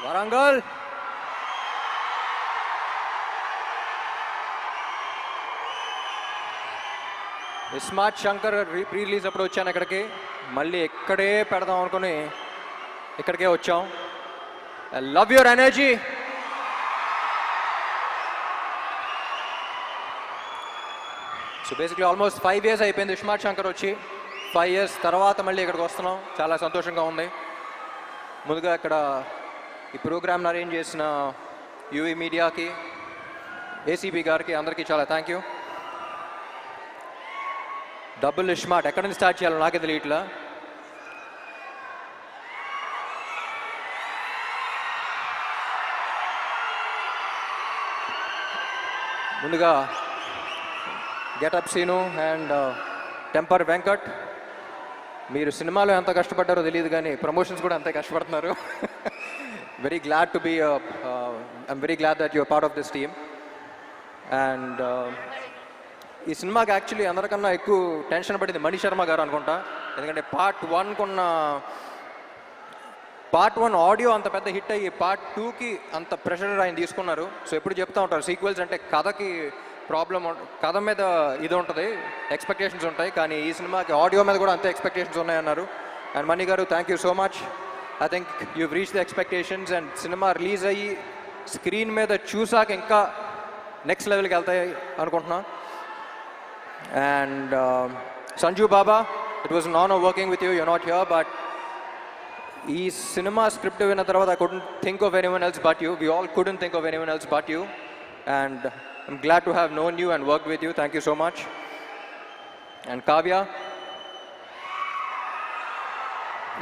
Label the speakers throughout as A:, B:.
A: Warangal iSmart Shankar pre release అప్పుడు వచ్చాను ఇక్కడికి, మళ్ళీ ఇక్కడే పెడదాం అనుకుని ఇక్కడికే వచ్చాం. I love your energy. So basically almost 5 years అయిపోయింది ఇస్మార్ట్ శంకర్ వచ్చి. 5 years తర్వాత మళ్ళీ ఇక్కడికి వస్తున్నాం, చాలా సంతోషంగా ఉంది. ముందుగా ఇక్కడ ఈ ప్రోగ్రామ్ని అరేంజ్ చేసిన యూవీ మీడియాకి, ఏసీబీ గారికి, అందరికీ చాలా థ్యాంక్ యూ. డబుల్ ఇస్మార్ట్ ఎక్కడి నుంచి స్టార్ట్ చేయాలో నాకే తెలియట్లా. ముందుగా getup Seenu and temper Venkat, మీరు సినిమాలో ఎంత కష్టపడ్డారో తెలియదు కానీ ప్రమోషన్స్ కూడా అంతే కష్టపడుతున్నారు. Very glad to be I'm very glad that your part of this team. And ఈ సినిమాకి యాక్చువల్లీ అందరికన్నా ఎక్కువ టెన్షన్ పడింది మణి శర్మ గారు అనుకుంటా. ఎందుకంటే పార్ట్ 1 ఆడియో అంత పెద్ద హిట్ అయ్యి పార్ట్ 2కి అంత ప్రెషర్ ఆయన తీసుకున్నారు. సో ఎప్పుడు చెప్తూ ఉంటారు సీక్వెల్స్ అంటే కథకి ప్రాబ్లం, కథ మీద ఇది ఉంటుంది, ఎక్స్పెక్టేషన్స్ ఉంటాయి, కానీ ఈ సినిమాకి ఆడియో మీద కూడా అంతే ఎక్స్పెక్టేషన్స్ ఉన్నాయన్నారు. అండ్ మణి గారు thank you so much. I think you've reach the expectations. And cinema release అయ్యి స్క్రీన్ మీద చూసాక ఇంకా నెక్స్ట్ లెవెల్కి వెళ్తాయి అనుకుంటున్నా. And Sanju Baba, it was an honor working with you. You're not here, but ee cinema script vinna tarvata I couldn't think of anyone else but you. We all couldn't think of anyone else but you, and I'm glad to have known you and worked with you. Thank you so much. And Kavya,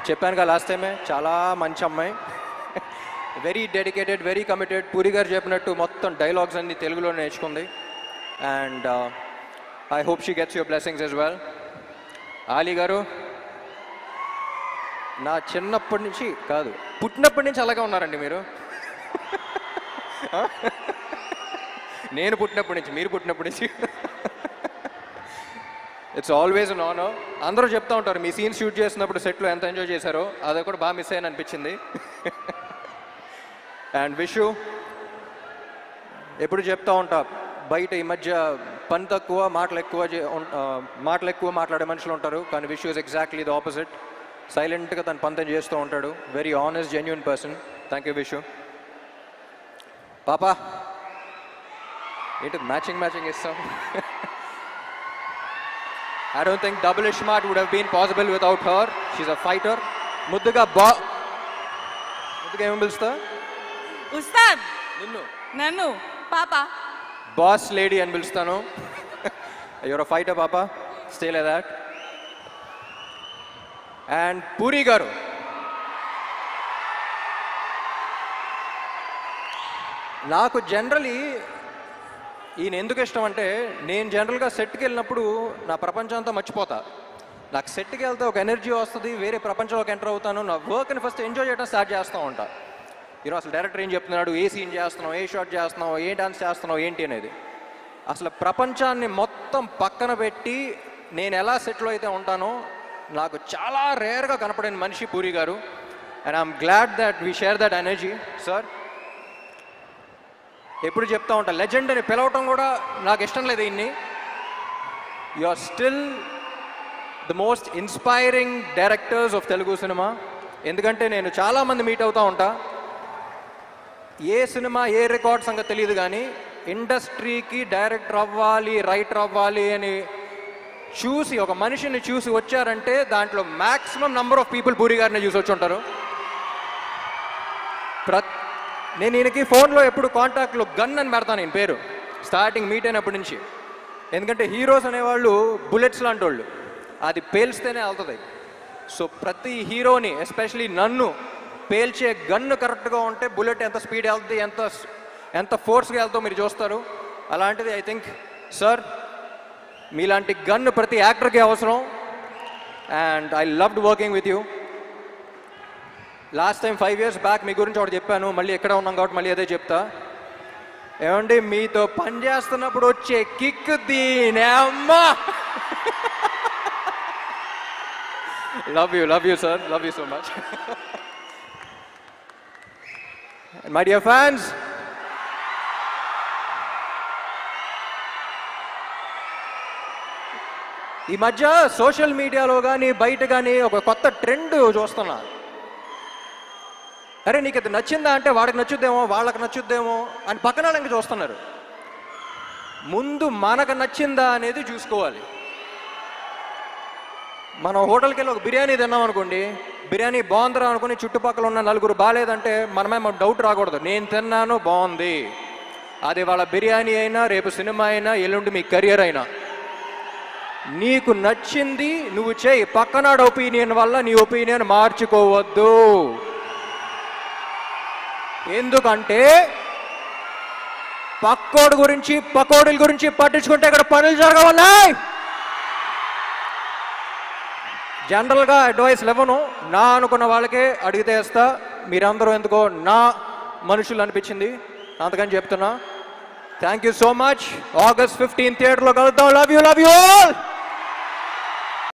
A: చెప్పాను కదా last టైమే, చాలా మంచి అమ్మాయి, very dedicated, very committed. Puri గారు చెప్పినట్టు మొత్తం dialogues అన్ని తెలుగులో నేర్చుకుంది. And I hope she gets your blessings as well. Ali garu, నా చిన్నప్పటి నుంచి కాదు పుట్టినప్పటి నుంచి అలాగే ఉన్నారండి మీరు. నేను పుట్టినప్పటి నుంచి, మీరు పుట్టినప్పటి నుంచి. It's always an honour. అందరూ చెప్తూ ఉంటారు మీ సీన్ షూట్ చేసినప్పుడు సెట్లో ఎంత ఎంజాయ్ చేశారో, అది కూడా బాగా మిస్ అయ్యాను అనిపించింది. అండ్ విష్ యూ, ఎప్పుడు చెప్తూ ఉంటా బయట ఈ మధ్య పని తక్కువ మాటలు ఎక్కువ మాట్లాడే మనుషులు ఉంటారు, కానీ wish is exactly the opposite. సైలెంట్గా తన పని తను చేస్తూ ఉంటాడు. Very honest, genuine person. Thank you wish. పాపా ఏంటి మ్యాచింగ్ ఇస్తాం. I don't think double Ishmaart would have been possible without her. She's a fighter. ముద్దుగా ఏమని పిలుస్తా?
B: ఉస్తాద్.
A: నిన్ను
B: నన్ను పాపా.
A: బాస్ లేడీ అని పిలుస్తాను. యువర్ అ ఫైటర్ పాపా, stay like that. And puri గారు, నాకు జనరలీ ఈయన ఎందుకు ఇష్టం అంటే, నేను జనరల్గా సెట్కి వెళ్ళినప్పుడు నా ప్రపంచం అంతా మర్చిపోతా. నాకు సెట్కి వెళ్తే ఒక ఎనర్జీ వస్తుంది, వేరే ప్రపంచంలోకి ఎంటర్ అవుతాను. నా వర్క్ని ఫస్ట్ ఎంజాయ్ చేయడం స్టార్ట్ చేస్తూ ఉంటా. ఈరోజు అసలు డైరెక్టర్ ఏం చెప్తున్నాడు, ఏ సీన్ చేస్తున్నావు, ఏ షాట్ చేస్తున్నావు, ఏ డాన్స్ చేస్తున్నావు ఏంటి అనేది, అసలు ప్రపంచాన్ని మొత్తం పక్కన పెట్టి నేను ఎలా సెట్లో అయితే ఉంటానో నాకు చాలా రేర్గా కనపడిన మనిషి పూరి గారు. And I'm glad that we share that energy. Sir ఎప్పుడు చెప్తా ఉంటా, లెజెండ్ అని పిలవటం కూడా నాకు ఇష్టం లేదు ఇన్ని. You are still the most inspiring directors of Telugu cinema. ఎందుకంటే నేను చాలామంది మీట్ అవుతూ ఉంటా, ఏ సినిమా ఏ రికార్డ్ సంగతి తెలియదు కానీ ఇండస్ట్రీకి డైరెక్టర్ అవ్వాలి, రైటర్ అవ్వాలి అని చూసి ఒక మనిషిని చూసి వచ్చారంటే దాంట్లో maximum number of people puri గారిని చూసి వచ్చి ఉంటారు. నేను ఈయనకి ఫోన్లో ఎప్పుడు కాంటాక్ట్లో గన్ అని పెడతాను నేను పేరు, స్టార్టింగ్ మీట్ అయినప్పటి నుంచి. ఎందుకంటే హీరోస్ అనేవాళ్ళు బుల్లెట్స్ లాంటి వాళ్ళు, అది పేల్స్తేనే వెళ్తుంది. సో ప్రతి హీరోని, ఎస్పెషలీ నన్ను పేల్చే గన్ను కరెక్ట్గా ఉంటే బుల్లెట్ ఎంత స్పీడ్ వెళ్తుంది, ఎంత ఫోర్స్గా వెళ్తుందో మీరు చూస్తారు. అలాంటిది ఐ థింక్ సార్ మీలాంటి గన్ను ప్రతి యాక్టర్కి అవసరం. And I loved working with you. Last time 5 years back మీ గురించి ఒకటి చెప్పాను, మళ్ళీ ఎక్కడ ఉన్నాం కాబట్టి మళ్ళీ అదే చెప్తా. ఏమండి మీతో పని చేస్తున్నప్పుడు వచ్చే కిక్ దీని అమ్మా. Love you sir, love you so much. My dear fans, ఈ మధ్య సోషల్ మీడియాలో కానీ బయట కానీ ఒక కొత్త ట్రెండ్ చూస్తున్నా. అరే నీకు ఇది నచ్చిందా అంటే వాడికి నచ్చుద్దేమో, వాళ్ళకి నచ్చుద్దేమో అని పక్కన వాళ్ళకి చూస్తున్నారు. ముందు మనకు నచ్చిందా అనేది చూసుకోవాలి. మనం హోటల్కి వెళ్ళి ఒక బిర్యానీ తిన్నాం అనుకోండి, బిర్యానీ బాగుందిరా అనుకుని చుట్టుపక్కల ఉన్న నలుగురు బాగాలేదంటే మనమే డౌట్ రాకూడదు. నేను తిన్నాను బాగుంది. అది వాళ్ళ బిర్యానీ అయినా, రేపు సినిమా అయినా, ఎల్లుండి మీ కెరియర్ అయినా, నీకు నచ్చింది నువ్వు చేయి. పక్కనాడు ఒపీనియన్ వల్ల నీ ఒపీనియన్ మార్చుకోవద్దు. ఎందుకంటే పక్కోడి గురించి పకోడీల గురించి పట్టించుకుంటే ఇక్కడ పనులు జరగవన్నా. జనరల్గా అడ్వైస్ ఇవ్వను, నా అనుకున్న వాళ్ళకే అడిగితే వేస్తా. మీరందరూ ఎందుకో నా మనుషులు అనిపించింది, అందుకని చెప్తున్నా. Thank you so much. August 15 థియేటర్లో కలుద్దాం. Love you all.